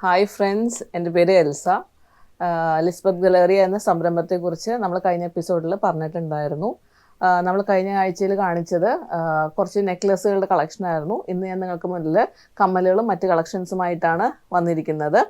Hi friends, എൻ്റെ പേര് Elsa. Lisbeth Galleria എന്ന സംരംഭത്തെക്കുറിച്ച് നമ്മൾ കഴിഞ്ഞ എപ്പിസോഡിൽ പറഞ്ഞിട്ടുണ്ടായിരുന്നു. നമ്മൾ കഴിഞ്ഞ ആഴ്ചയിൽ കാണിച്ചത് കുറച്ച് നെക്ലസുകളുടെ കളക്ഷനായിരുന്നു. ഇന്ന് ഞാൻ നിങ്ങൾക്ക് മുന്നിൽ കമ്മലുകളും മറ്റ് കളക്ഷൻസുമായിട്ടാണ് വന്നിരിക്കുന്നത്.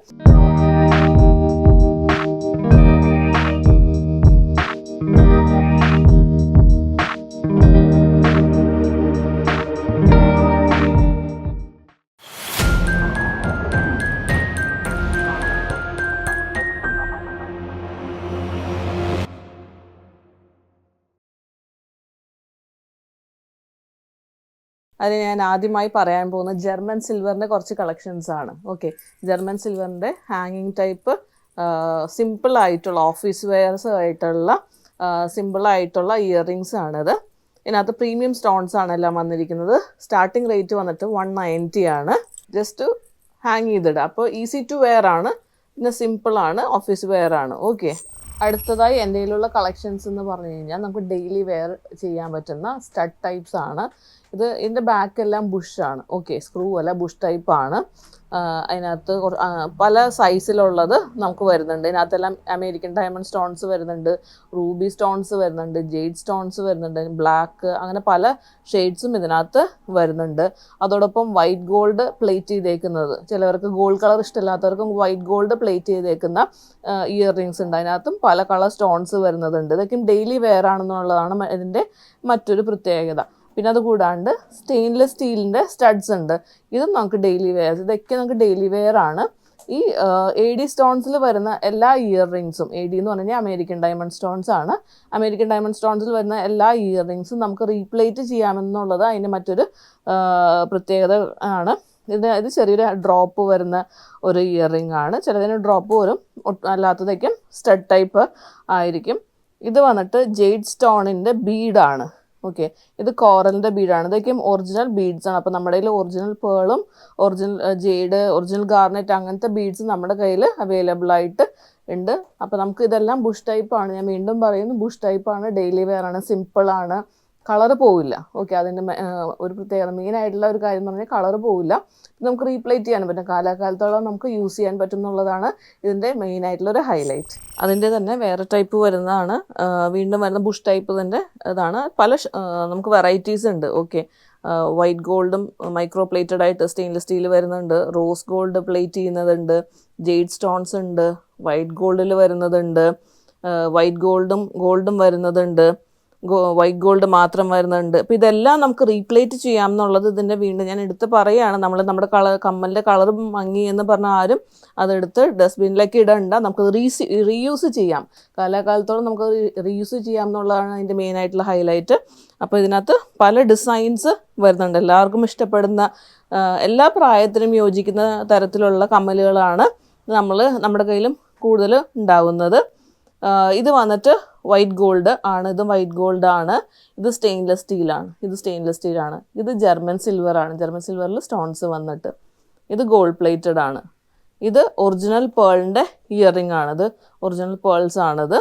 അത് ഞാൻ ആദ്യമായി പറയാൻ പോകുന്ന ജർമ്മൻ സിൽവറിൻ്റെ കുറച്ച് കളക്ഷൻസ് ആണ്. ഓക്കെ, ജർമ്മൻ സിൽവറിൻ്റെ ഹാങ്ങിങ് ടൈപ്പ് സിമ്പിളായിട്ടുള്ള ഓഫീസ് വെയർസ് ആയിട്ടുള്ള സിമ്പിളായിട്ടുള്ള ഇയർ റിങ്സ് ആണിത്. ഇതിനകത്ത് പ്രീമിയം സ്റ്റോൺസ് ആണ് എല്ലാം വന്നിരിക്കുന്നത്. സ്റ്റാർട്ടിങ് റേറ്റ് വന്നിട്ട് 190 ആണ്. ജസ്റ്റ് ഹാങ് ചെയ്തിടുക. അപ്പോൾ ഈസി ടു വെയർ ആണ്, പിന്നെ സിമ്പിളാണ്, ഓഫീസ് വെയർ ആണ്. ഓക്കെ, അടുത്തതായി എൻ്റെ കയ്യിലുള്ള കളക്ഷൻസ് എന്ന് പറഞ്ഞു കഴിഞ്ഞാൽ നമുക്ക് ഡെയിലി വെയർ ചെയ്യാൻ പറ്റുന്ന സ്റ്റഡ് ടൈപ്സ് ആണ്. ഇതിൻ്റെ ബാക്കെല്ലാം ബുഷാണ്. ഓക്കെ, സ്ക്രൂ അല്ല, ബുഷ് ടൈപ്പാണ്. അതിനകത്ത് പല സൈസിലുള്ളത് നമുക്ക് വരുന്നുണ്ട്. ഇതിനകത്തെല്ലാം അമേരിക്കൻ ഡയമണ്ട് സ്റ്റോൺസ് വരുന്നുണ്ട്, റൂബി സ്റ്റോൺസ് വരുന്നുണ്ട്, ജെയ്ഡ് സ്റ്റോൺസ് വരുന്നുണ്ട്, ബ്ലാക്ക്, അങ്ങനെ പല ഷെയ്ഡ്സും ഇതിനകത്ത് വരുന്നുണ്ട്. അതോടൊപ്പം വൈറ്റ് ഗോൾഡ് പ്ലേറ്റ് ചെയ്തേക്കുന്നത്, ചിലവർക്ക് ഗോൾഡ് കളർ ഇഷ്ടമില്ലാത്തവർക്കും വൈറ്റ് ഗോൾഡ് പ്ലേറ്റ് ചെയ്തേക്കുന്ന ഇയർ റിങ്സ് ഉണ്ട്. അതിനകത്തും പല കളർ സ്റ്റോൺസ് വരുന്നതുണ്ട്. ഇതൊക്കെയും ഡെയിലി വെയർ ആണെന്നുള്ളതാണ് ഇതിൻ്റെ മറ്റൊരു പ്രത്യേകത. പിന്നെ അത് കൂടാണ്ട് സ്റ്റെയിൻലെസ് സ്റ്റീലിൻ്റെ സ്റ്റഡ്സ് ഉണ്ട്. ഇതും നമുക്ക് ഡെയിലി വെയർ, ഇതൊക്കെ നമുക്ക് ഡെയിലി വെയർ ആണ്. ഈ AD സ്റ്റോൺസിൽ വരുന്ന എല്ലാ ഇയർ റിങ്സും, AD എന്ന് പറഞ്ഞാൽ അമേരിക്കൻ ഡയമണ്ട് സ്റ്റോൺസ് ആണ്. അമേരിക്കൻ ഡയമണ്ട് സ്റ്റോൺസിൽ വരുന്ന എല്ലാ ഇയർ റിങ്സും നമുക്ക് റീപ്ലേറ്റ് ചെയ്യാമെന്നുള്ളത് അതിൻ്റെ മറ്റൊരു പ്രത്യേകത ആണ്. ഇത് ചെറിയൊരു ഡ്രോപ്പ് വരുന്ന ഒരു ഇയർ റിംഗ് ആണ്. ചിലതിന് ഡ്രോപ്പ് വരും, അല്ലാത്തതൊക്കെ സ്റ്റഡ് ടൈപ്പ് ആയിരിക്കും. ഇത് വന്നിട്ട് ജെയ്ഡ് സ്റ്റോണിൻ്റെ ബീഡാണ്. ഓക്കെ, ഇത് കോറലിൻ്റെ ബീഡാണ്. ഇതൊക്കെയും ഒറിജിനൽ ബീഡ്സ് ആണ്. അപ്പോൾ നമ്മുടെ കയ്യിൽ ഒറിജിനൽ പേളും ഒറിജിനൽ ജെയ്ഡ്, ഒറിജിനൽ ഗാർനെറ്റ്, അങ്ങനത്തെ ബീഡ്സ് നമ്മുടെ കയ്യിൽ അവൈലബിൾ ആയിട്ട് ഉണ്ട്. അപ്പോൾ നമുക്ക് ഇതെല്ലാം ബുഷ് ടൈപ്പാണ്. ഞാൻ വീണ്ടും പറയുന്നു, ബുഷ് ടൈപ്പാണ്, ഡെയിലി വെയർ ആണ്, സിമ്പിളാണ്, കളറ് പോവില്ല. ഓക്കെ, അതിൻ്റെ ഒരു പ്രത്യേകത മെയിനായിട്ടുള്ള ഒരു കാര്യം എന്ന് പറഞ്ഞാൽ കളറ് പോവില്ല. നമുക്ക് റീപ്ലേറ്റ് ചെയ്യാൻ പറ്റും, കാലാകാലത്തോളം നമുക്ക് യൂസ് ചെയ്യാൻ പറ്റും എന്നുള്ളതാണ് ഇതിൻ്റെ മെയിനായിട്ടുള്ളൊരു ഹൈലൈറ്റ്. അതിൻ്റെ തന്നെ വേറെ ടൈപ്പ് വരുന്നതാണ്, വീണ്ടും വരുന്ന ബുഷ് ടൈപ്പ് തന്നെ ഇതാണ്. നമുക്ക് വെറൈറ്റീസ് ഉണ്ട്. ഓക്കെ, വൈറ്റ് ഗോൾഡും മൈക്രോ പ്ലേറ്റഡ് ആയിട്ട് സ്റ്റെയിൻലെസ് സ്റ്റീൽ വരുന്നുണ്ട്, റോസ് ഗോൾഡ് പ്ലേറ്റ് ചെയ്യുന്നതുണ്ട്, ജെയ്ഡ് സ്റ്റോൺസ് ഉണ്ട്, വൈറ്റ് ഗോൾഡിൽ വരുന്നതുണ്ട്, വൈറ്റ് ഗോൾഡും വരുന്നതുണ്ട്, വൈറ്റ് ഗോൾഡ് മാത്രം വരുന്നുണ്ട്. അപ്പോൾ ഇതെല്ലാം നമുക്ക് റീപ്ലേറ്റ് ചെയ്യാം എന്നുള്ളത് ഇതിൻ്റെ വീണ്ടും ഞാൻ എടുത്ത് പറയുകയാണ്. നമ്മുടെ കമ്മലിൻ്റെ കളർ മങ്ങി എന്ന് പറഞ്ഞാൽ ആരും അതെടുത്ത് ഡസ്റ്റ്ബിന്നിലേക്ക് ഇടണ്ട. നമുക്ക് റീയൂസ് ചെയ്യാം, കാലാകാലത്തോളം നമുക്ക് റീയൂസ് ചെയ്യാം എന്നുള്ളതാണ് അതിൻ്റെ മെയിനായിട്ടുള്ള ഹൈലൈറ്റ്. അപ്പോൾ ഇതിനകത്ത് പല ഡിസൈൻസ് വരുന്നുണ്ട്. എല്ലാവർക്കും ഇഷ്ടപ്പെടുന്ന, എല്ലാ പ്രായത്തിനും യോജിക്കുന്ന തരത്തിലുള്ള കമ്മലുകളാണ് നമ്മുടെ കയ്യിലും കൂടുതൽ ഉണ്ടാകുന്നത്. ഇത് വന്നിട്ട് വൈറ്റ് ഗോൾഡ് ആണ്. ഇതും വൈറ്റ് ഗോൾഡ് ആണ്. ഇത് സ്റ്റെയിൻലെസ് സ്റ്റീലാണ്. ഇത് ജർമ്മൻ സിൽവർ ആണ്. ജർമ്മൻ സിൽവറിൽ സ്റ്റോൺസ് വന്നിട്ട് ഇത് ഗോൾഡ് പ്ലേറ്റഡ് ആണ്. ഇത് ഒറിജിനൽ പേളിൻ്റെ ഇയർ റിംഗ് ആണിത്, ഒറിജിനൽ പേൾസ് ആണിത്.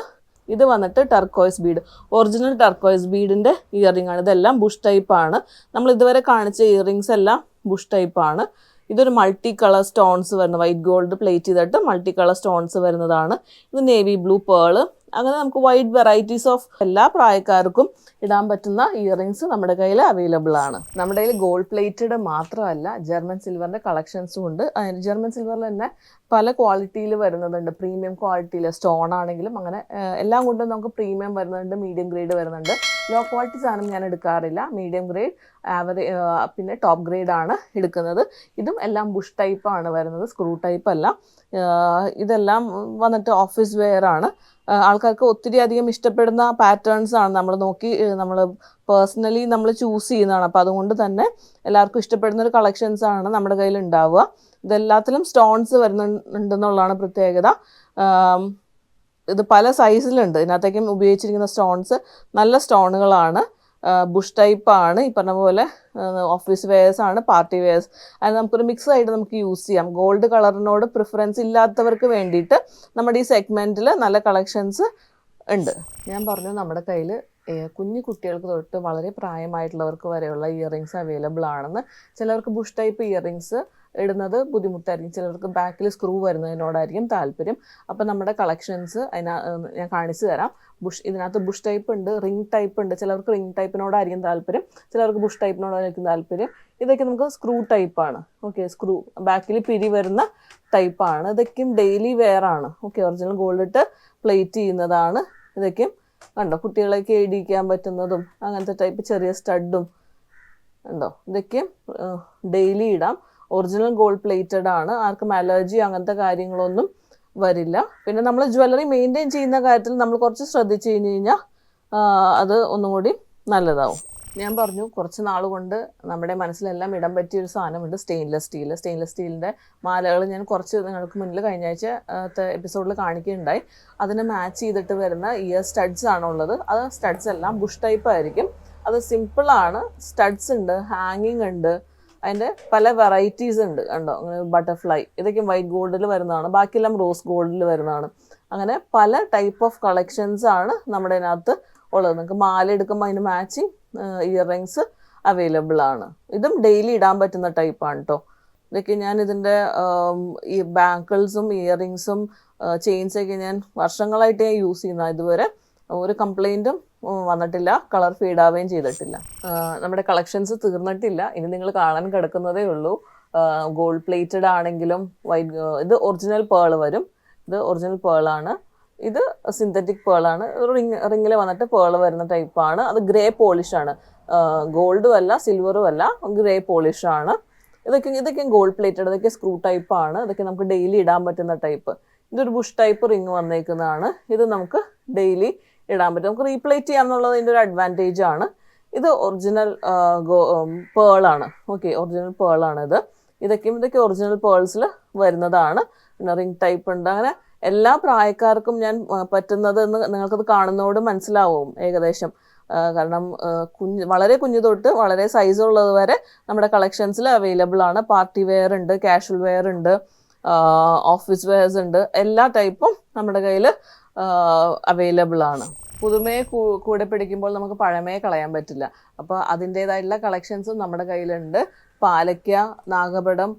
ഇത് വന്നിട്ട് ടർക്കോയ്സ് ബീഡ്, ഒറിജിനൽ ടർക്കോയ്സ് ബീഡിൻ്റെ ഇയർ റിംഗ് ആണ്. ഇതെല്ലാം ബുഷ് ടൈപ്പാണ്. നമ്മൾ ഇതുവരെ കാണിച്ച ഇയർ റിങ്സ് എല്ലാം ബുഷ് ടൈപ്പാണ്. ഇതൊരു മൾട്ടി കളർ സ്റ്റോൺസ് വരുന്ന, വൈറ്റ് ഗോൾഡ് പ്ലേറ്റ് ചെയ്തിട്ട് മൾട്ടി കളർ സ്റ്റോൺസ് വരുന്നതാണ്. ഇത് നേവി ബ്ലൂ പേള്, അങ്ങനെ നമുക്ക് വൈഡ് വെറൈറ്റീസ് ഓഫ് എല്ലാ പ്രായക്കാർക്കും ഇടാൻ പറ്റുന്ന ഇയർ റിങ്സ് നമ്മുടെ കയ്യിൽ അവൈലബിൾ ആണ്. നമ്മുടെ കയ്യിൽ ഗോൾഡ് പ്ലേറ്റഡ് മാത്രമല്ല, ജർമ്മൻ സിൽവറിൻ്റെ കളക്ഷൻസും ഉണ്ട്. ജർമ്മൻ സിൽവറിൽ തന്നെ പല ക്വാളിറ്റിയിൽ വരുന്നതുണ്ട്. പ്രീമിയം ക്വാളിറ്റിയിൽ സ്റ്റോൺ ആണെങ്കിലും അങ്ങനെ എല്ലാം കൊണ്ടും നമുക്ക് പ്രീമിയം വരുന്നുണ്ട്, മീഡിയം ഗ്രേഡ് വരുന്നുണ്ട്. ലോ ക്വാളിറ്റി സാധനം ഞാൻ എടുക്കാറില്ല. മീഡിയം ഗ്രേഡ്, പിന്നെ ടോപ്പ് ഗ്രേഡ് ആണ് എടുക്കുന്നത്. ഇതും എല്ലാം ബുഷ് ടൈപ്പാണ് വരുന്നത്, സ്ക്രൂ ടൈപ്പ് അല്ല. ഇതെല്ലാം വന്നിട്ട് ഓഫീസ് വെയർ ആണ്. ആൾക്കാർക്ക് ഒത്തിരി അധികം ഇഷ്ടപ്പെടുന്ന പാറ്റേൺസ് ആണ് നമ്മൾ പേഴ്സണലി നമ്മൾ ചൂസ് ചെയ്യുന്നതാണ്. അപ്പോൾ അതുകൊണ്ട് തന്നെ എല്ലാവർക്കും ഇഷ്ടപ്പെടുന്ന ഒരു കളക്ഷൻസ് ആണ് നമ്മുടെ കയ്യിൽ ഉണ്ടാവുക. ഇതെല്ലാത്തിലും സ്റ്റോൺസ് വരുന്നുണ്ടെന്നുള്ളതാണ് പ്രത്യേകത. ഇത് പല സൈസിലുണ്ട്. ഇതിനകത്തേക്കും ഉപയോഗിച്ചിരിക്കുന്ന സ്റ്റോൺസ് നല്ല സ്റ്റോണുകളാണ്, ബുഷ് ടൈപ്പാണ്. ഈ പറഞ്ഞ പോലെ ഓഫീസ് വെയേഴ്സ് ആണ്, പാർട്ടി വെയേഴ്സ്. അത് നമുക്കൊരു മിക്സ് ആയിട്ട് നമുക്ക് യൂസ് ചെയ്യാം. ഗോൾഡ് കളറിനോട് പ്രിഫറൻസ് ഇല്ലാത്തവർക്ക് വേണ്ടിയിട്ട് നമ്മുടെ ഈ സെഗ്മെൻറ്റിൽ നല്ല കളക്ഷൻസ് ഉണ്ട്. ഞാൻ പറഞ്ഞു, നമ്മുടെ കയ്യിൽ കുഞ്ഞു കുട്ടികൾക്ക് തൊട്ട് വളരെ പ്രായമായിട്ടുള്ളവർക്ക് വരെയുള്ള ഇയറിങ്സ് അവൈലബിൾ ആണെന്ന്. ചിലവർക്ക് ബുഷ് ടൈപ്പ് ഇയറിങ്സ് ഇടുന്നത് ബുദ്ധിമുട്ടായിരിക്കും. ചിലർക്ക് ബാക്കിൽ സ്ക്രൂ വരുന്നതിനോടായിരിക്കും താല്പര്യം. അപ്പം നമ്മുടെ കളക്ഷൻസ് ഞാൻ കാണിച്ചു തരാം. ഇതിനകത്ത് ബുഷ് ടൈപ്പ് ഉണ്ട്, റിംഗ് ടൈപ്പ് ഉണ്ട്. ചിലർക്ക് റിംഗ് ടൈപ്പിനോടായിരിക്കും താല്പര്യം, ചിലർക്ക് ബുഷ് ടൈപ്പിനോടായിരിക്കും താല്പര്യം. ഇതൊക്കെ നമുക്ക് സ്ക്രൂ ടൈപ്പാണ്. ഓക്കെ, സ്ക്രൂ ബാക്കിൽ പിരി വരുന്ന ടൈപ്പാണ്. ഇതൊക്കെയും ഡെയിലി വെയർ ആണ്. ഓക്കെ, ഒറിജിനൽ ഗോൾഡ് ഇട്ട് പ്ലേറ്റ് ചെയ്യുന്നതാണ്. ഇതൊക്കെയും കണ്ടോ, കുട്ടികളൊക്കെ ഇടിക്കാൻ പറ്റുന്നതും അങ്ങനത്തെ ടൈപ്പ് ചെറിയ സ്റ്റഡും ഉണ്ടോ. ഇതൊക്കെയും ഡെയിലി ഇടാം. ഒറിജിനൽ ഗോൾഡ് പ്ലേറ്റഡ് ആണ്. ആർക്കും അലർജി അങ്ങനത്തെ കാര്യങ്ങളൊന്നും വരില്ല. പിന്നെ നമ്മൾ ജ്വല്ലറി മെയിൻറ്റെയിൻ ചെയ്യുന്ന കാര്യത്തിൽ നമ്മൾ കുറച്ച് ശ്രദ്ധിച്ചു കഴിഞ്ഞ് കഴിഞ്ഞാൽ അത് ഒന്നും കൂടി നല്ലതാവും. ഞാൻ പറഞ്ഞു കുറച്ച് നാൾ കൊണ്ട് നമ്മുടെ മനസ്സിലെല്ലാം ഇടാൻ പറ്റിയൊരു സാധനമുണ്ട്, സ്റ്റെയിൻലെസ് സ്റ്റീൽ. സ്റ്റെയിൻലെസ് സ്റ്റീലിൻ്റെ മാലകൾ ഞാൻ കുറച്ച് നിങ്ങൾക്ക് മുന്നിൽ കഴിഞ്ഞ ആഴ്ച എപ്പിസോഡിൽ കാണിക്കുകയുണ്ടായി. അതിനെ മാച്ച് ചെയ്തിട്ട് വരുന്ന ഇയർ സ്റ്റഡ്സ് ആണുള്ളത്. അത് സ്റ്റഡ്സ് എല്ലാം ബുഷ് ടൈപ്പ് ആയിരിക്കും. അത് സിമ്പിളാണ്. സ്റ്റഡ്സ് ഉണ്ട്, ഹാങ്ങിങ് ഉണ്ട്, അതിൻ്റെ പല വെറൈറ്റീസ് ഉണ്ട്. കണ്ടോ, ബട്ടർഫ്ലൈ, ഇതൊക്കെ വൈറ്റ് ഗോൾഡിൽ വരുന്നതാണ്, ബാക്കിയെല്ലാം റോസ് ഗോൾഡിൽ വരുന്നതാണ്. അങ്ങനെ പല ടൈപ്പ് ഓഫ് കളക്ഷൻസ് ആണ് നമ്മുടെ ഇതിനകത്ത് ഉള്ളത്. നിങ്ങൾക്ക് മാല എടുക്കുമ്പോൾ അതിന് മാച്ചിങ് ഇയർ റിങ്സ് അവൈലബിൾ ആണ്. ഇതും ഡെയിലി ഇടാൻ പറ്റുന്ന ടൈപ്പാണ് കേട്ടോ. ഇതൊക്കെ ഞാൻ ഇതിൻ്റെ ഈ ബാങ്കിൾസും ഇയർ റിങ്സും ചെയിൻസൊക്കെ ഞാൻ വർഷങ്ങളായിട്ട് ഞാൻ യൂസ് ചെയ്യുന്ന, ഇതുവരെ ഒരു കംപ്ലൈൻറ്റും വന്നിട്ടില്ല, കളർ ഫീഡാവുകയും ചെയ്തിട്ടില്ല. നമ്മുടെ കളക്ഷൻസ് തീർന്നിട്ടില്ല, ഇനി നിങ്ങൾ കാണാൻ കിടക്കുന്നതേ ഉള്ളൂ. ഗോൾഡ് പ്ലേറ്റഡ് ആണെങ്കിലും വൈറ്റ്, ഇത് ഒറിജിനൽ പേൾ വരും. ഇത് ഒറിജിനൽ പേളാണ്. ഇത് സിന്തറ്റിക് പേളാണ്. റിങ്ങിൽ വന്നിട്ട് പേൾ വരുന്ന ടൈപ്പാണ്. അത് ഗ്രേ പോളിഷാണ്. ഗോൾഡും അല്ല സിൽവറും അല്ല, ഗ്രേ പോളിഷാണ്. ഇതൊക്കെ ഗോൾഡ് പ്ലേറ്റഡ്, ഇതൊക്കെ സ്ക്രൂ ടൈപ്പാണ്. ഇതൊക്കെ നമുക്ക് ഡെയിലി ഇടാൻ പറ്റുന്ന ടൈപ്പ്. ഇതൊരു ബുഷ് ടൈപ്പ് റിങ് വന്നേക്കുന്നതാണ്. ഇത് നമുക്ക് ഡെയിലി ഇടാൻ പറ്റും. നമുക്ക് റീപ്ലേറ്റ് ചെയ്യാമെന്നുള്ളത് ഇതിൻ്റെ ഒരു അഡ്വാൻറ്റേജ് ആണ്. ഇത് ഒറിജിനൽ പേളാണ്. ഓക്കെ, ഒറിജിനൽ പേളാണ് ഇത്. ഇതൊക്കെ ഒറിജിനൽ പേൾസിൽ വരുന്നതാണ്. പിന്നെ റിംഗ് ടൈപ്പ് ഉണ്ട്. അങ്ങനെ എല്ലാ പ്രായക്കാർക്കും ഞാൻ പറ്റുന്നതെന്ന് നിങ്ങൾക്കത് കാണുന്നതോട് മനസ്സിലാവും ഏകദേശം. കാരണം വളരെ കുഞ്ഞു തൊട്ട് വളരെ സൈസ് ഉള്ളത് വരെ നമ്മുടെ കളക്ഷൻസിൽ അവൈലബിൾ ആണ്. പാർട്ടി വെയർ ഉണ്ട്, കാഷ്വൽ വെയർ ഉണ്ട്, ഓഫീസ് വെയർസ് ഉണ്ട്. എല്ലാ ടൈപ്പും നമ്മുടെ കയ്യിൽ അവൈലബിൾ ആണ്. പുതുമയെ കൂടെ പിടിക്കുമ്പോൾ നമുക്ക് പഴമയെ കളയാൻ പറ്റില്ല. അപ്പോൾ അതിൻ്റേതായിട്ടുള്ള കളക്ഷൻസും നമ്മുടെ കയ്യിലുണ്ട്. പാലയ്ക്ക, നാഗപടം,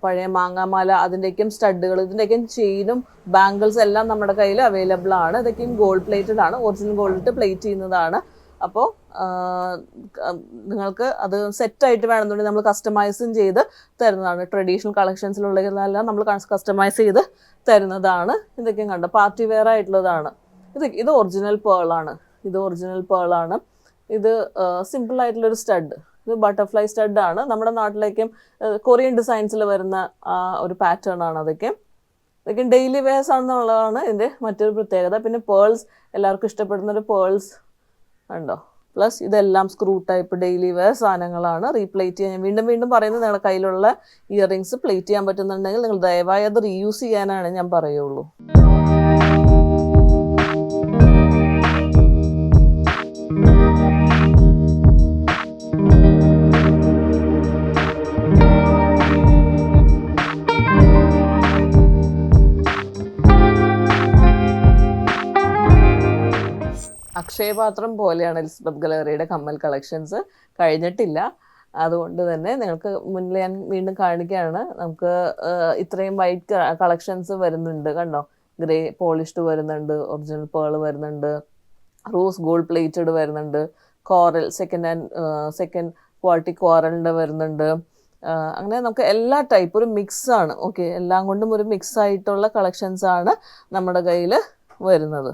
പഴയ മാങ്ങാമാല, അതിൻ്റെയൊക്കെയും സ്റ്റഡുകൾ, ഇതിൻ്റെയൊക്കെയും ചെയിനും ബാംഗിൾസ് എല്ലാം നമ്മുടെ കയ്യിൽ അവൈലബിൾ ആണ്. ഇതൊക്കെയും ഗോൾഡ് പ്ലേറ്റഡ് ആണ്, ഒറിജിനൽ ഗോൾഡ് ഇട്ട് പ്ലേറ്റ് ചെയ്യുന്നതാണ്. അപ്പോൾ നിങ്ങൾക്ക് അത് സെറ്റായിട്ട് വേണമെന്നുണ്ടെങ്കിൽ നമ്മൾ കസ്റ്റമൈസും ചെയ്ത് തരുന്നതാണ്. ട്രഡീഷണൽ കളക്ഷൻസിലുള്ളതെല്ലാം നമ്മൾ കസ്റ്റമൈസ് ചെയ്ത് തരുന്നതാണ്. ഇതൊക്കെയും കണ്ടോ, പാർട്ടി വെയർ ആയിട്ടുള്ളതാണ്. ഇത് ഒറിജിനൽ പേളാണ്. ഇത് സിമ്പിളായിട്ടുള്ളൊരു സ്റ്റഡ്. ഇത് ബട്ടർഫ്ലൈ സ്റ്റഡാണ്. നമ്മുടെ നാട്ടിലേക്കും കൊറിയൻ ഡിസൈൻസിൽ വരുന്ന ഒരു പാറ്റേൺ ആണ്. ഇതൊക്കെ ഡെയിലി വെയർസ് ആണെന്നുള്ളതാണ് ഇതിൻ്റെ മറ്റൊരു പ്രത്യേകത. പിന്നെ പേൾസ്, എല്ലാവർക്കും ഇഷ്ടപ്പെടുന്നൊരു പേൾസ് ഉണ്ടോ. പ്ലസ് ഇതെല്ലാം സ്ക്രൂ ടൈപ്പ് ഡെയിലി വെയർ സാധനങ്ങളാണ്. റീപ്ലേറ്റ് ചെയ്യാൻ ഞാൻ വീണ്ടും പറയുന്നത്, നിങ്ങളുടെ കയ്യിലുള്ള ഇയർ റിങ്സ് പ്ലേറ്റ് ചെയ്യാൻ പറ്റുന്നുണ്ടെങ്കിൽ നിങ്ങൾ ദയവായി അത് റീയൂസ് ചെയ്യാനാണ് ഞാൻ പറയുള്ളൂ. അക്ഷയപാത്രം പോലെയാണ് എലിസബത്ത് ഗാലറിയുടെ കമ്മൽ കളക്ഷൻസ്. കഴിഞ്ഞിട്ടില്ല. അതുകൊണ്ട് തന്നെ നിങ്ങൾക്ക് മുന്നിൽ ഞാൻ വീണ്ടും കാണിക്കുകയാണ്. നമുക്ക് ഇത്രയും വൈറ്റ് കളക്ഷൻസ് വരുന്നുണ്ട്. കണ്ടോ, ഗ്രേ പോളിഷ്ഡ് വരുന്നുണ്ട്, ഒറിജിനൽ പേൾ വരുന്നുണ്ട്, റോസ് ഗോൾഡ് പ്ലേറ്റഡ് വരുന്നുണ്ട്, കോറൽ സെക്കൻഡ് ക്വാളിറ്റി കോറലിൻ്റെ വരുന്നുണ്ട്. അങ്ങനെ നമുക്ക് എല്ലാ ടൈപ്പ് ഒരു മിക്സാണ്. ഓക്കെ, എല്ലാം കൊണ്ടും ഒരു മിക്സ് ആയിട്ടുള്ള കളക്ഷൻസാണ് നമ്മുടെ കയ്യിൽ വരുന്നത്.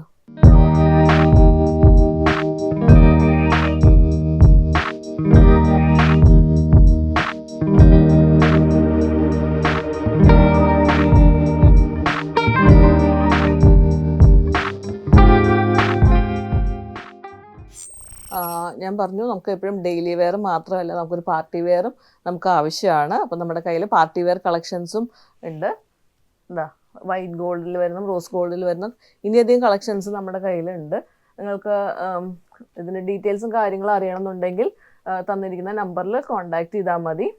ഞാൻ പറഞ്ഞു നമുക്ക് എപ്പോഴും ഡെയിലി വെയർ മാത്രമല്ല, നമുക്കൊരു പാർട്ടി വെയറും നമുക്ക് ആവശ്യമാണ്. അപ്പം നമ്മുടെ കയ്യിൽ പാർട്ടി വെയർ കളക്ഷൻസും ഉണ്ട്. എന്താ, വൈറ്റ് ഗോൾഡിൽ വരുന്ന, റോസ് ഗോൾഡിൽ വരുന്ന ഇനിയധികം കളക്ഷൻസ് നമ്മുടെ കയ്യിലുണ്ട്. നിങ്ങൾക്ക് ഇതിൻ്റെ ഡീറ്റെയിൽസും കാര്യങ്ങളും അറിയണമെന്നുണ്ടെങ്കിൽ തന്നിരിക്കുന്ന നമ്പറിൽ കോൺടാക്ട് ചെയ്താൽ മതി.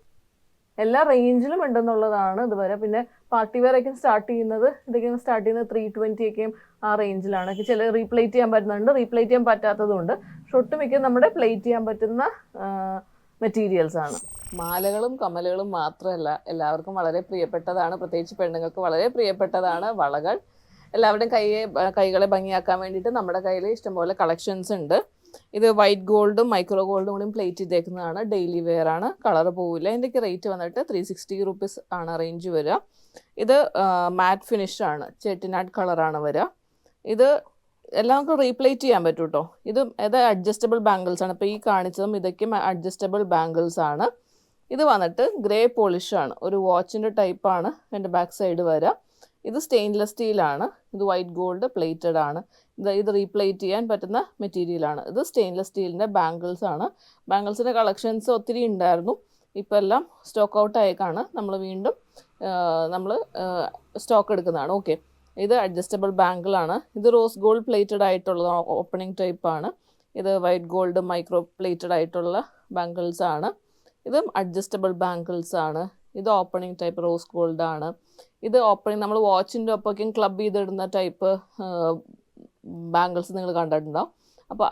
എല്ലാ റേഞ്ചിലും ഉണ്ടെന്നുള്ളതാണ് ഇതുവരെ. പിന്നെ പാർട്ടി വെയർ ഒക്കെ സ്റ്റാർട്ട് ചെയ്യുന്നത് 320 ഒക്കെയും ആ റേഞ്ചിലാണ്. ചില റീപ്ലേറ്റ് ചെയ്യാൻ പറ്റുന്നുണ്ട്, റീപ്ലേറ്റ് ചെയ്യാൻ പറ്റാത്തതുണ്ട്. പക്ഷെ ഒട്ടുമിക്ക നമ്മുടെ പ്ലേറ്റ് ചെയ്യാൻ പറ്റുന്ന മെറ്റീരിയൽസ് ആണ്. മാലകളും കമ്മലുകളും മാത്രമല്ല, എല്ലാവർക്കും വളരെ പ്രിയപ്പെട്ടതാണ്, പ്രത്യേകിച്ച് പെണ്ണുങ്ങൾക്ക് വളരെ പ്രിയപ്പെട്ടതാണ് വളകൾ. എല്ലാവരുടെയും കൈകളെ ഭംഗിയാക്കാൻ വേണ്ടിയിട്ട് നമ്മുടെ കയ്യിൽ ഇഷ്ടംപോലെ കളക്ഷൻസ് ഉണ്ട്. ഇത് വൈറ്റ് ഗോൾഡും മൈക്രോ ഗോൾഡും കൂടി പ്ലേറ്റ് ചെയ്തേക്കുന്നതാണ്. ഡെയിലി വെയർ ആണ്, കളർ പോവില്ല. ഇതിൻ്റെയൊക്കെ റേറ്റ് വന്നിട്ട് 360 റുപ്പീസ് ആണ് റേഞ്ച് വരിക. ഇത് മാറ്റ് ഫിനിഷ് ആണ്, ചെട്ടിനാട് കളറാണ് വരിക. ഇത് എല്ലാം നമുക്ക് റീപ്ലേറ്റ് ചെയ്യാൻ പറ്റും കേട്ടോ. ഇത് അഡ്ജസ്റ്റബിൾ ബാംഗിൾസ് ആണ്. ഇപ്പോൾ ഈ കാണിച്ചതും ഇതൊക്കെ അഡ്ജസ്റ്റബിൾ ബാംഗിൾസ് ആണ്. ഇത് വന്നിട്ട് ഗ്രേ പോളിഷ് ആണ്, ഒരു വാച്ചിൻ്റെ ടൈപ്പാണ് എൻ്റെ ബാക്ക് സൈഡ് വരിക. ഇത് സ്റ്റെയിൻലെസ് സ്റ്റീലാണ്. ഇത് വൈറ്റ് ഗോൾഡ് പ്ലേറ്റഡ് ആണ്. ഇത് റീപ്ലേറ്റ് ചെയ്യാൻ പറ്റുന്ന മെറ്റീരിയലാണ്. ഇത് സ്റ്റെയിൻലെസ് സ്റ്റീലിൻ്റെ ബാംഗിൾസ് ആണ്. ബാംഗിൾസിൻ്റെ കളക്ഷൻസ് ഒത്തിരി ഉണ്ടായിരുന്നു, ഇപ്പോൾ എല്ലാം സ്റ്റോക്ക് ഔട്ട് ആയേക്കാണ്. നമ്മൾ വീണ്ടും സ്റ്റോക്ക് എടുക്കുന്നതാണ്. ഓക്കെ, ഇത് അഡ്ജസ്റ്റബിൾ ബാംഗിളാണ്. ഇത് റോസ് ഗോൾഡ് പ്ലേറ്റഡ് ആയിട്ടുള്ള ഓപ്പണിംഗ് ടൈപ്പാണ്. ഇത് വൈറ്റ് ഗോൾഡ് മൈക്രോ പ്ലേറ്റഡ് ആയിട്ടുള്ള ബാംഗിൾസ് ആണ്. ഇതും അഡ്ജസ്റ്റബിൾ ബാംഗിൾസ് ആണ്. ഇത് ഓപ്പണിംഗ് ടൈപ്പ് റോസ് ഗോൾഡ് ആണ്. ഇത് ഓപ്പണിംഗ് നമ്മൾ വാച്ചിൻ്റെ ഒപ്പൊക്കെ ക്ലബ് ചെയ്തിടുന്ന ടൈപ്പ് ബാംഗിൾസ് നിങ്ങൾ കണ്ടിട്ടുണ്ടാവും. അപ്പോൾ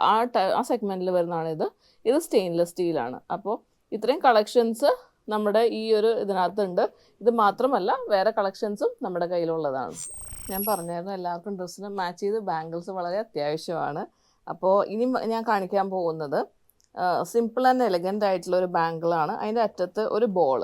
ആ സെഗ്മെൻറ്റിൽ വരുന്നതാണ് ഇത്. ഇത് സ്റ്റെയിൻലെസ് സ്റ്റീലാണ്. അപ്പോൾ ഇത്രയും കളക്ഷൻസ് നമ്മുടെ ഈ ഒരു ഇതിനകത്തുണ്ട്. ഇത് മാത്രമല്ല, വേറെ കളക്ഷൻസും നമ്മുടെ കയ്യിലുള്ളതാണ്. ഞാൻ പറഞ്ഞായിരുന്നു എല്ലാവർക്കും ഡ്രസ്സിന് മാച്ച് ചെയ്ത് ബാംഗിൾസ് വളരെ അത്യാവശ്യമാണ്. അപ്പോൾ ഇനി ഞാൻ കാണിക്കാൻ പോകുന്നത് സിമ്പിൾ ആൻഡ് എലഗൻ്റ് ആയിട്ടുള്ള ഒരു ബാംഗിളാണ്. അതിൻ്റെ അറ്റത്ത് ഒരു ബോൾ,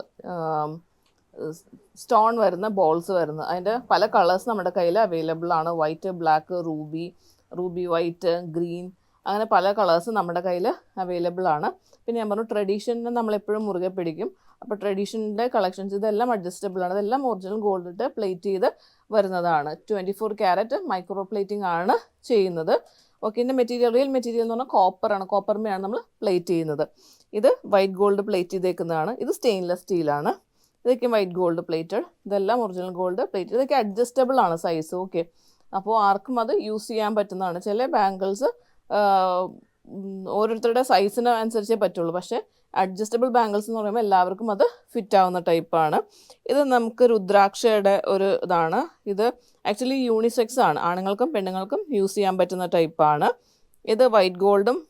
സ്റ്റോൺ വരുന്ന ബോൾസ് വരുന്നത്. അതിൻ്റെ പല കളേഴ്സ് നമ്മുടെ കയ്യിൽ അവൈലബിൾ ആണ്. White, black, Ruby white, green, അങ്ങനെ പല കളേഴ്സ് നമ്മുടെ കയ്യിൽ അവൈലബിൾ ആണ്. പിന്നെ ഞാൻ പറഞ്ഞു ട്രഡീഷനെ നമ്മളെപ്പോഴും മുറുകെ പിടിക്കും. അപ്പോൾ ട്രഡീഷൻ്റെ കളക്ഷൻസ് ഇതെല്ലാം അഡ്ജസ്റ്റബിൾ ആണ്. ഇതെല്ലാം ഒറിജിനൽ ഗോൾഡ് ഇട്ട് പ്ലേറ്റ് ചെയ്ത് വരുന്നതാണ്. 24 ക്യാരറ്റ് മൈക്രോ പ്ലേറ്റിംഗ് ആണ് ചെയ്യുന്നത്. ഓക്കെ, ഇതിൻ്റെ റിയൽ മെറ്റീരിയൽ എന്ന് പറഞ്ഞാൽ കോപ്പറാണ്. കോപ്പറിൻ്റെയാണ് നമ്മൾ പ്ലേറ്റ് ചെയ്യുന്നത്. ഇത് വൈറ്റ് ഗോൾഡ് പ്ലേറ്റ് ചെയ്തേക്കുന്നതാണ്. ഇത് സ്റ്റെയിൻലെസ് സ്റ്റീലാണ്. ഇതൊക്കെ വൈറ്റ് ഗോൾഡ് പ്ലേറ്റഡ്. ഇതെല്ലാം ഒറിജിനൽ ഗോൾഡ് പ്ലേറ്റഡ്. ഇതൊക്കെ അഡ്ജസ്റ്റബിൾ ആണ് സൈസ്. ഓക്കെ, അപ്പോൾ ആർക്കും അത് യൂസ് ചെയ്യാൻ പറ്റുന്നതാണ്. ചില ബാംഗിൾസ് ഓരോരുത്തരുടെ സൈസിന് അനുസരിച്ചേ പറ്റുള്ളൂ. പക്ഷേ അഡ്ജസ്റ്റബിൾ ബാംഗിൾസ് എന്ന് പറയുമ്പോൾ എല്ലാവർക്കും അത് ഫിറ്റ് ആവുന്ന ടൈപ്പാണ്. ഇത് നമുക്ക് രുദ്രാക്ഷയുടെ ഒരു ഇതാണ്. ഇത് ആക്ച്വലി യൂണിസെക്സ് ആണ്, ആണുങ്ങൾക്കും പെണ്ണുങ്ങൾക്കും യൂസ് ചെയ്യാൻ പറ്റുന്ന ടൈപ്പാണ്. ഇത് വൈറ്റ് ഗോൾഡും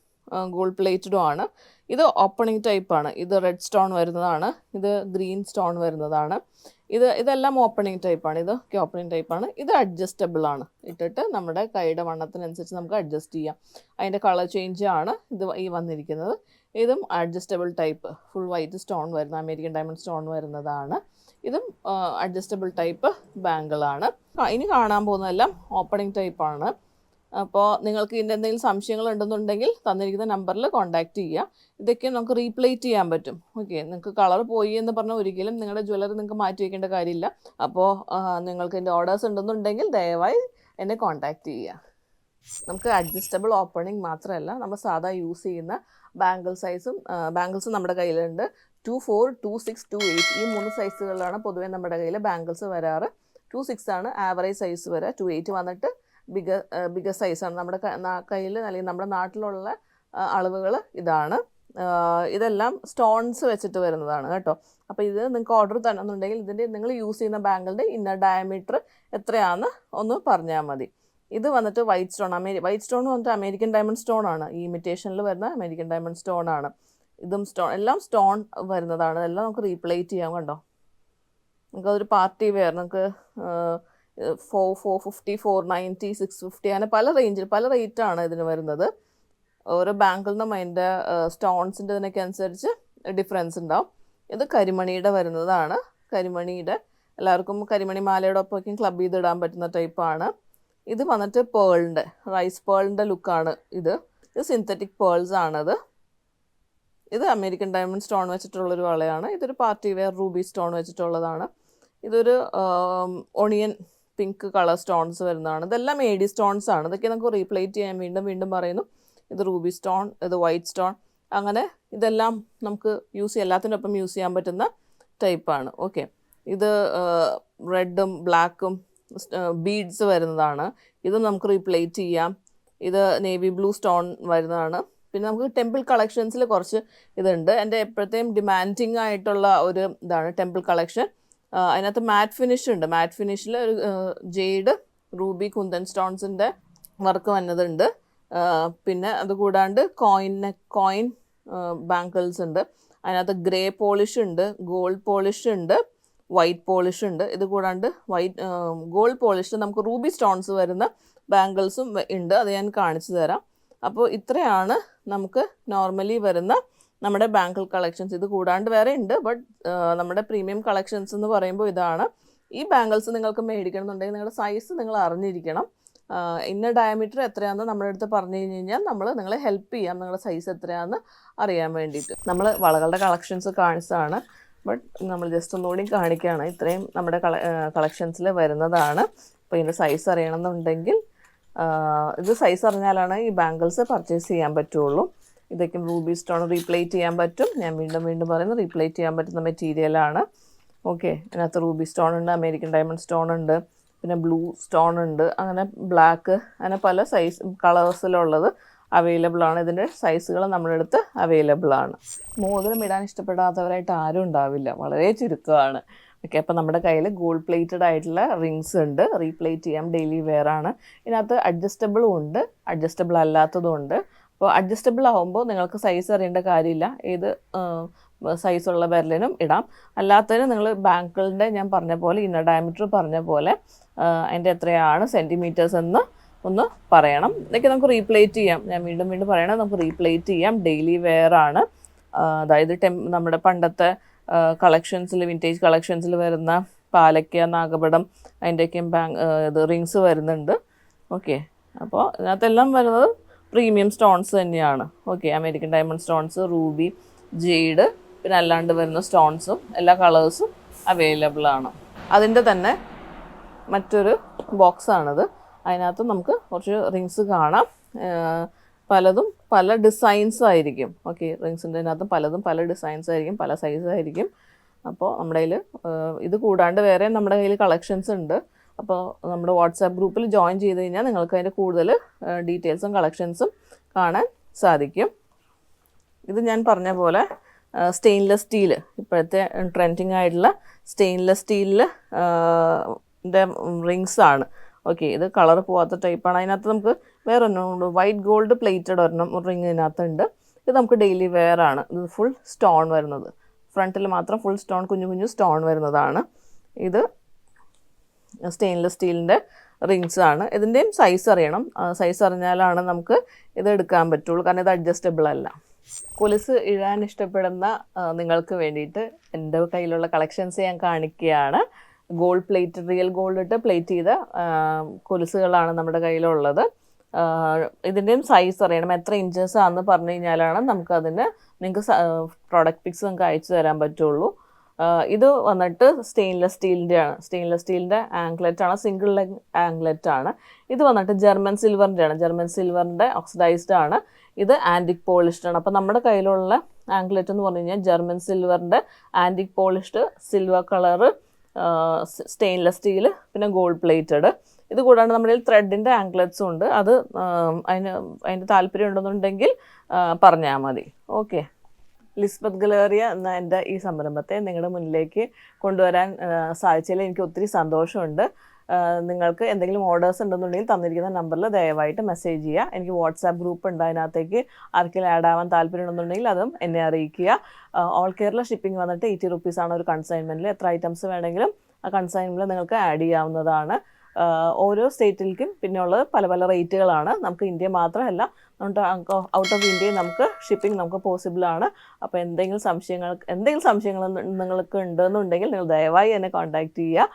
ഗോൾഡ് പ്ലേറ്റഡും ആണ്. ഇത് ഓപ്പണിംഗ് ടൈപ്പാണ്. ഇത് റെഡ് സ്റ്റോൺ വരുന്നതാണ്. ഇത് ഗ്രീൻ സ്റ്റോൺ വരുന്നതാണ്. ഇതെല്ലാം ഓപ്പണിംഗ് ടൈപ്പാണ്. ഇതൊക്കെ ഓപ്പണിംഗ് ടൈപ്പാണ്. ഇത് അഡ്ജസ്റ്റബിൾ ആണ്. ഇട്ടിട്ട് നമ്മുടെ കൈയുടെ വണ്ണത്തിനനുസരിച്ച് നമുക്ക് അഡ്ജസ്റ്റ് ചെയ്യാം. അതിൻ്റെ കളർ ചേഞ്ച് ആണ് ഈ വന്നിരിക്കുന്നത്. ഇതും adjustable type, full white stone വരുന്ന അമേരിക്കൻ ഡയമണ്ട് സ്റ്റോൺ വരുന്നതാണ്. ഇതും അഡ്ജസ്റ്റബിൾ ടൈപ്പ് ബാംഗിളാണ്. ഇനി കാണാൻ പോകുന്നതെല്ലാം ഓപ്പണിംഗ് ടൈപ്പാണ്. അപ്പോൾ നിങ്ങൾക്ക് ഇതിൻ്റെ എന്തെങ്കിലും സംശയങ്ങൾ ഉണ്ടെന്നുണ്ടെങ്കിൽ തന്നിരിക്കുന്ന നമ്പറിൽ കോൺടാക്റ്റ് ചെയ്യുക. ഇതൊക്കെ നമുക്ക് റീപ്ലേറ്റ് ചെയ്യാൻ പറ്റും. ഓക്കെ, നിങ്ങൾക്ക് കളർ പോയി എന്ന് പറഞ്ഞാൽ ഒരിക്കലും നിങ്ങളുടെ ജ്വല്ലറി നിങ്ങൾക്ക് മാറ്റി വയ്ക്കേണ്ട കാര്യമില്ല. അപ്പോൾ നിങ്ങൾക്ക് എൻ്റെ ഓർഡേഴ്സ് ഉണ്ടെന്നുണ്ടെങ്കിൽ ദയവായി എന്നെ കോൺടാക്റ്റ് ചെയ്യുക. നമുക്ക് അഡ്ജസ്റ്റബിൾ ഓപ്പണിംഗ് മാത്രമല്ല, നമ്മൾ സാധാ യൂസ് ചെയ്യുന്ന ബാംഗിൾസും നമ്മുടെ കയ്യിലുണ്ട്. 2, 4, 2, 6, 2, 8 ഈ 3 സൈസുകളിലാണ് പൊതുവേ നമ്മുടെ കയ്യിൽ ബാംഗിൾസ് വരാറ്. 2, 6 ആണ് ആവറേജ് സൈസ് വരിക. 2, 8 വന്നിട്ട് ബിഗർ സൈസാണ്. നമ്മുടെ കയ്യിൽ അല്ലെങ്കിൽ നമ്മുടെ നാട്ടിലുള്ള അളവുകൾ ഇതാണ്. ഇതെല്ലാം സ്റ്റോൺസ് വെച്ചിട്ട് വരുന്നതാണ് കേട്ടോ. അപ്പോൾ ഇത് നിങ്ങൾക്ക് ഓർഡർ തരണമെന്നുണ്ടെങ്കിൽ ഇതിൻ്റെ നിങ്ങൾ യൂസ് ചെയ്യുന്ന ബാംഗിളിൻ്റെ ഇന്നർ ഡയമീറ്റർ എത്രയാണെന്ന് ഒന്ന് പറഞ്ഞാൽ മതി. ഇത് വന്നിട്ട് വൈറ്റ് സ്റ്റോൺ വന്നിട്ട് അമേരിക്കൻ ഡയമണ്ട് സ്റ്റോൺ ആണ്. ഈ ഇമിറ്റേഷനിൽ വരുന്ന അമേരിക്കൻ ഡയമണ്ട് സ്റ്റോൺ ആണ്. ഇതും എല്ലാം സ്റ്റോൺ വരുന്നതാണ്. എല്ലാം നമുക്ക് റീപ്ലേറ്റ് ചെയ്യാം. കണ്ടോ, നമുക്കതൊരു പാർട്ടി വെയർ നിങ്ങൾക്ക് 450, 490, 650 അങ്ങനെ പല റേഞ്ചിൽ പല റേറ്റാണ് ഇതിന് വരുന്നത്. ഓരോ ബാങ്കിൽ നിന്നും അതിൻ്റെ സ്റ്റോൺസിൻ്റെ ഇതിനൊക്കെ അനുസരിച്ച് ഡിഫറൻസ് ഉണ്ടാവും. ഇത് കരിമണിയുടെ വരുന്നതാണ്. കരിമണിയുടെ എല്ലാവർക്കും കരിമണി മാലയുടെ ഒപ്പം ക്ലബ് ചെയ്തിടാൻ പറ്റുന്ന ടൈപ്പാണ്. ഇത് വന്നിട്ട് പേളിൻ്റെ റൈസ് പേളിൻ്റെ ലുക്കാണ്. ഇത് സിന്തറ്റിക് പേൾസ് ആണത്. ഇത് അമേരിക്കൻ ഡയമണ്ട് സ്റ്റോൺ വെച്ചിട്ടുള്ളൊരു വളയാണ്. ഇതൊരു പാർട്ടി വെയർ റൂബി സ്റ്റോൺ വെച്ചിട്ടുള്ളതാണ്. ഇതൊരു ഓണിയൻ പിങ്ക് കളർ സ്റ്റോൺസ് വരുന്നതാണ്. ഇതെല്ലാം AD സ്റ്റോൺസ് ആണ്. ഇതൊക്കെ നമുക്ക് റീപ്ലേറ്റ് ചെയ്യാൻ വീണ്ടും പറയുന്നു. ഇത് റൂബി സ്റ്റോൺ, ഇത് വൈറ്റ് സ്റ്റോൺ, അങ്ങനെ ഇതെല്ലാം നമുക്ക് എല്ലാത്തിനൊപ്പം യൂസ് ചെയ്യാൻ പറ്റുന്ന ടൈപ്പാണ്. ഓക്കെ, ഇത് റെഡും ബ്ലാക്കും ബീഡ്സ് വരുന്നതാണ്. ഇത് നമുക്ക് റീപ്ലേറ്റ് ചെയ്യാം. ഇത് നേവി ബ്ലൂ സ്റ്റോൺ വരുന്നതാണ്. പിന്നെ നമുക്ക് ടെമ്പിൾ കളക്ഷൻസിൽ കുറച്ച് ഇതുണ്ട്. എൻ്റെ എപ്പോഴത്തെയും ഡിമാൻഡിങ് ആയിട്ടുള്ള ഒരു ഇതാണ് ടെമ്പിൾ കളക്ഷൻ. അതിനകത്ത് മാറ്റ് ഫിനിഷ് ഉണ്ട്. മാറ്റ് ഫിനിഷിൽ ഒരു ജെയ്ഡ്, റൂബി, കുന്തൻ സ്റ്റോൺസിൻ്റെ വർക്ക് വന്നതുണ്ട്. പിന്നെ അതുകൂടാണ്ട് കോയിൻ ബാങ്കിൾസ് ഉണ്ട്. അതിനകത്ത് ഗ്രേ പോളിഷ് ഉണ്ട്, ഗോൾഡ് പോളിഷ് ഉണ്ട്, വൈറ്റ് പോളിഷ് ഉണ്ട്. ഇത് കൂടാണ്ട് ഗോൾഡ് പോളിഷ് നമുക്ക് റൂബി സ്റ്റോൺസ് വരുന്ന ബാംഗിൾസും ഉണ്ട്. അത് ഞാൻ കാണിച്ചു തരാം. അപ്പോൾ ഇത്രയാണ് നമുക്ക് നോർമലി വരുന്ന നമ്മുടെ ബാംഗിൾ കളക്ഷൻസ്. ഇത് കൂടാണ്ട് വേറെ ഉണ്ട്, ബട്ട് നമ്മുടെ പ്രീമിയം കളക്ഷൻസ് എന്ന് പറയുമ്പോൾ ഇതാണ്. ഈ ബാംഗിൾസ് നിങ്ങൾക്ക് മേടിക്കണം എന്നുണ്ടെങ്കിൽ നിങ്ങളുടെ സൈസ് നിങ്ങൾ അറിഞ്ഞിരിക്കണം. ഇന്ന ഡയമീറ്റർ എത്രയാണെന്ന് നമ്മുടെ അടുത്ത് പറഞ്ഞു കഴിഞ്ഞാൽ നമ്മൾ നിങ്ങളെ ഹെൽപ്പ് ചെയ്യാം നിങ്ങളുടെ സൈസ് എത്രയാണെന്ന് അറിയാൻ വേണ്ടിയിട്ട്. നമ്മൾ വളകളുടെ കളക്ഷൻസ് കാണിച്ചതാണ്, ബട്ട് നമ്മൾ ജസ്റ്റ് ഒന്നുകൂടി കാണിക്കുകയാണ്. ഇത്രയും നമ്മുടെ കളക്ഷൻസിൽ വരുന്നതാണ്. അപ്പോൾ ഇതിൻ്റെ സൈസ് അറിയണമെന്നുണ്ടെങ്കിൽ ഇത് സൈസ് അറിഞ്ഞാലാണ് ഈ ബാംഗിൾസ് പർച്ചേസ് ചെയ്യാൻ പറ്റുള്ളൂ. ഇതൊക്കെ റൂബി സ്റ്റോൺ റീപ്ലേറ്റ് ചെയ്യാൻ പറ്റും. ഞാൻ വീണ്ടും പറയുന്നത് റീപ്ലേറ്റ് ചെയ്യാൻ പറ്റുന്ന മെറ്റീരിയലാണ്. ഓക്കെ, ഇതിനകത്ത് റൂബി സ്റ്റോൺ ഉണ്ട്, അമേരിക്കൻ ഡയമണ്ട് സ്റ്റോൺ ഉണ്ട്, പിന്നെ ബ്ലൂ സ്റ്റോൺ ഉണ്ട്, അങ്ങനെ ബ്ലാക്ക്, അങ്ങനെ പല സൈസ് കളേഴ്സിലുള്ളത് അവൈലബിൾ ആണ്. ഇതിൻ്റെ സൈസുകൾ നമ്മുടെ അടുത്ത് അവൈലബിൾ ആണ്. മോതിരം ഇടാൻ ഇഷ്ടപ്പെടാത്തവരായിട്ട് ആരും ഉണ്ടാവില്ല, വളരെ ചുരുക്കമാണ്. ഓക്കെ, അപ്പോൾ നമ്മുടെ കയ്യിൽ ഗോൾഡ് പ്ലേറ്റഡ് ആയിട്ടുള്ള റിങ്സ് ഉണ്ട്. റീപ്ലേറ്റ് ചെയ്യാം, ഡെയിലി വെയർ ആണ്. ഇതിനകത്ത് അഡ്ജസ്റ്റബിളും ഉണ്ട്, അഡ്ജസ്റ്റബിൾ അല്ലാത്തതും ഉണ്ട്. അപ്പോൾ അഡ്ജസ്റ്റബിൾ ആകുമ്പോൾ നിങ്ങൾക്ക് സൈസ് അറിയേണ്ട കാര്യമില്ല, ഏത് സൈസുള്ള വിരലിനും ഇടാം. അല്ലാത്തതിന് നിങ്ങൾ ബാങ്കിളിൻ്റെ ഞാൻ പറഞ്ഞ പോലെ ഇന്നർ ഡയമീറ്റർ പറഞ്ഞ പോലെ അതിൻ്റെ എത്രയാണ് സെൻറ്റിമീറ്റേഴ്സ് എന്ന് ഒന്ന് പറയണം. ഇതൊക്കെ നമുക്ക് റീപ്ലേറ്റ് ചെയ്യാം. ഞാൻ വീണ്ടും പറയണം, നമുക്ക് റീപ്ലേറ്റ് ചെയ്യാം. ഡെയിലി വെയർ ആണ്. അതായത് നമ്മുടെ പണ്ടത്തെ കളക്ഷൻസിൽ, വിൻറ്റേജ് കളക്ഷൻസിൽ വരുന്ന പാലക്ക, നാഗപടം, അതിൻ്റെയൊക്കെയും ഇത് റിങ്സ് വരുന്നുണ്ട്. ഓക്കെ, അപ്പോൾ ഇതിനകത്തെല്ലാം വരുന്നത് പ്രീമിയം സ്റ്റോൺസ് തന്നെയാണ്. Okay, American diamond stones, Ruby, jade, പിന്നെ അല്ലാണ്ട് വരുന്ന സ്റ്റോൺസും എല്ലാ കളേഴ്സും അവൈലബിൾ ആണ്. അതിൻ്റെ തന്നെ മറ്റൊരു ബോക്സാണിത്. അതിനകത്ത് നമുക്ക് കുറച്ച് റിങ്സ് കാണാം. പലതും പല ഡിസൈൻസ് ആയിരിക്കും. ഓക്കെ, റിങ്സിൻ്റെ അതിനകത്ത് പലതും പല ഡിസൈൻസ് ആയിരിക്കും, പല സൈസ് ആയിരിക്കും. അപ്പോൾ നമ്മുടെ കയ്യിൽ ഇത് കൂടാണ്ട് വേറെ നമ്മുടെ കയ്യിൽ കളക്ഷൻസ് ഉണ്ട്. അപ്പോൾ നമ്മുടെ വാട്സാപ്പ് ഗ്രൂപ്പിൽ ജോയിൻ ചെയ്ത് കഴിഞ്ഞാൽ നിങ്ങൾക്ക് അതിൻ്റെ കൂടുതൽ ഡീറ്റെയിൽസും കളക്ഷൻസും കാണാൻ സാധിക്കും. ഇത് ഞാൻ പറഞ്ഞ പോലെ സ്റ്റെയിൻലെസ് സ്റ്റീൽ, ഇപ്പോഴത്തെ ട്രെൻഡിങ് ആയിട്ടുള്ള സ്റ്റെയിൻലെസ് സ്റ്റീലിൽ റിങ്സ് ആണ്. ഓക്കെ, ഇത് കളർ പോവാത്ത ടൈപ്പാണ്. അതിനകത്ത് നമുക്ക് വേറെ ഒരെണ്ണം വൈറ്റ് ഗോൾഡ് പ്ലേറ്റഡ് ഒരെണ്ണം റിങ് ഇതിനകത്തുണ്ട്. ഇത് നമുക്ക് ഡെയിലി വെയർ ആണ്. ഇത് ഫുൾ സ്റ്റോൺ വരുന്നത്, ഫ്രണ്ടിൽ മാത്രം ഫുൾ സ്റ്റോൺ, കുഞ്ഞു സ്റ്റോൺ വരുന്നതാണ്. ഇത് സ്റ്റെയിൻലെസ് സ്റ്റീലിൻ്റെ റിങ്സ് ആണ്. ഇതിൻ്റെയും സൈസ് അറിയണം. സൈസ് അറിഞ്ഞാലാണ് നമുക്ക് ഇത് എടുക്കാൻ പറ്റുള്ളൂ, കാരണം ഇത് അഡ്ജസ്റ്റബിൾ അല്ല. കൊലുസ് ഇഴാൻ ഇഷ്ടപ്പെടുന്ന നിങ്ങൾക്ക് വേണ്ടിയിട്ട് എൻ്റെ കയ്യിലുള്ള കളക്ഷൻസ് ഞാൻ കാണിക്കുകയാണ്. ഗോൾഡ് പ്ലേറ്റ്, റിയൽ ഗോൾഡ് ഇട്ട് പ്ലേറ്റ് ചെയ്ത കൊലുസുകളാണ് നമ്മുടെ കയ്യിലുള്ളത്. ഇതിൻ്റെയും സൈസ് അറിയണം. എത്ര ഇഞ്ചസ് ആണെന്ന് പറഞ്ഞു കഴിഞ്ഞാലാണ് നമുക്കതിന് നിങ്ങൾക്ക് പ്രോഡക്റ്റ് പിക്സ് നിങ്ങൾക്ക് അയച്ചു തരാൻ പറ്റുള്ളൂ. ഇത് വന്നിട്ട് സ്റ്റെയിൻലെസ് സ്റ്റീലിൻ്റെ ആണ്. സ്റ്റെയിൻലെസ് സ്റ്റീലിൻ്റെ ആംഗ്ലെറ്റ് ആണ്, സിംഗിൾ ലെഗ് ആംഗ്ലെറ്റ് ആണ്. ഇത് വന്നിട്ട് ജർമ്മൻ സിൽവറിൻ്റെ ആണ്. ജർമ്മൻ സിൽവറിൻ്റെ ഓക്സിഡൈസ്ഡ് ആണ്. ഇത് ആൻറ്റിക് പോളിഷ്ഡ് ആണ്. അപ്പോൾ നമ്മുടെ കയ്യിലുള്ള ആംഗ്ലെറ്റ് എന്ന് പറഞ്ഞു കഴിഞ്ഞാൽ ജർമ്മൻ സിൽവറിൻ്റെ antique polished, silver colour, stainless steel, പിന്നെ ഗോൾഡ് പ്ലേറ്റഡ്. ഇത് കൂടാണ്ട് നമ്മുടെ ത്രെഡിൻ്റെ ആംഗ്ലെറ്റ്സും ഉണ്ട്. അത് അതിന് താല്പര്യം ഉണ്ടെന്നുണ്ടെങ്കിൽ പറഞ്ഞാൽ മതി. ഓക്കെ, ലിസ്ബത്ത് ഗലേറിയ എന്ന എൻ്റെ ഈ സംരംഭത്തെ നിങ്ങളുടെ മുന്നിലേക്ക് കൊണ്ടുവരാൻ സാധിച്ചതിൽ എനിക്ക് ഒത്തിരി സന്തോഷമുണ്ട്. നിങ്ങൾക്ക് എന്തെങ്കിലും ഓർഡേഴ്സ് ഉണ്ടെന്നുണ്ടെങ്കിൽ തന്നിരിക്കുന്ന നമ്പറിൽ ദയവായിട്ട് മെസ്സേജ് ചെയ്യുക. എനിക്ക് വാട്സാപ്പ് ഗ്രൂപ്പ് ഉണ്ട്, അതിനകത്തേക്ക് ആർക്കെങ്കിലും ആഡ് ആവാൻ താല്പര്യം ഉണ്ടെന്നുണ്ടെങ്കിൽ അതും എന്നെ അറിയിക്കുക. ഓൾ കേരള ഷിപ്പിംഗ് വന്നിട്ട് 80 റുപ്പീസാണ് ഒരു കൺസൈൻമെൻറ്റിൽ. എത്ര ഐറ്റംസ് വേണമെങ്കിലും ആ കൺസൈൻമെൻറ്റിൽ നിങ്ങൾക്ക് ആഡ് ചെയ്യാവുന്നതാണ്. ഓരോ സ്റ്റേറ്റിലേക്കും പിന്നെയുള്ളത് പല പല റേറ്റുകളാണ്. നമുക്ക് ഇന്ത്യ മാത്രമല്ല, ഔട്ട് ഓഫ് ഇന്ത്യയിൽ നമുക്ക് ഷിപ്പിംഗ് നമുക്ക് പോസിബിളാണ്. അപ്പോൾ എന്തെങ്കിലും സംശയങ്ങൾ നിങ്ങൾക്ക് ഉണ്ടെന്നുണ്ടെങ്കിൽ നിങ്ങൾ ദയവായി എന്നെ കോൺടാക്റ്റ് ചെയ്യുക.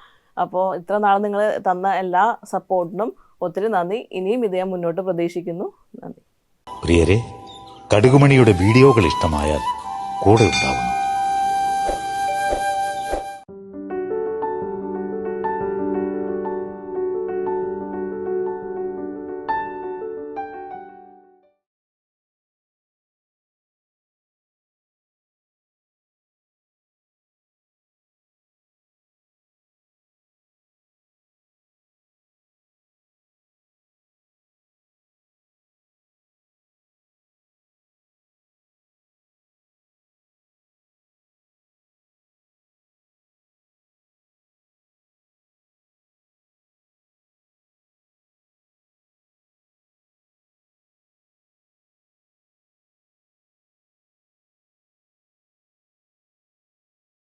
അപ്പോൾ ഇത്ര നാൾ നിങ്ങൾ തന്ന എല്ലാ സപ്പോർട്ടിനും ഒത്തിരി നന്ദി. ഇനിയും ഇത് ഞാൻ മുന്നോട്ട് പ്രതീക്ഷിക്കുന്നു. നന്ദി. പ്രിയരെ, കടുകുമണിയുടെ വീഡിയോകൾ ഇഷ്ടമായാൽ കൂടെ ഉണ്ടാവുന്നു.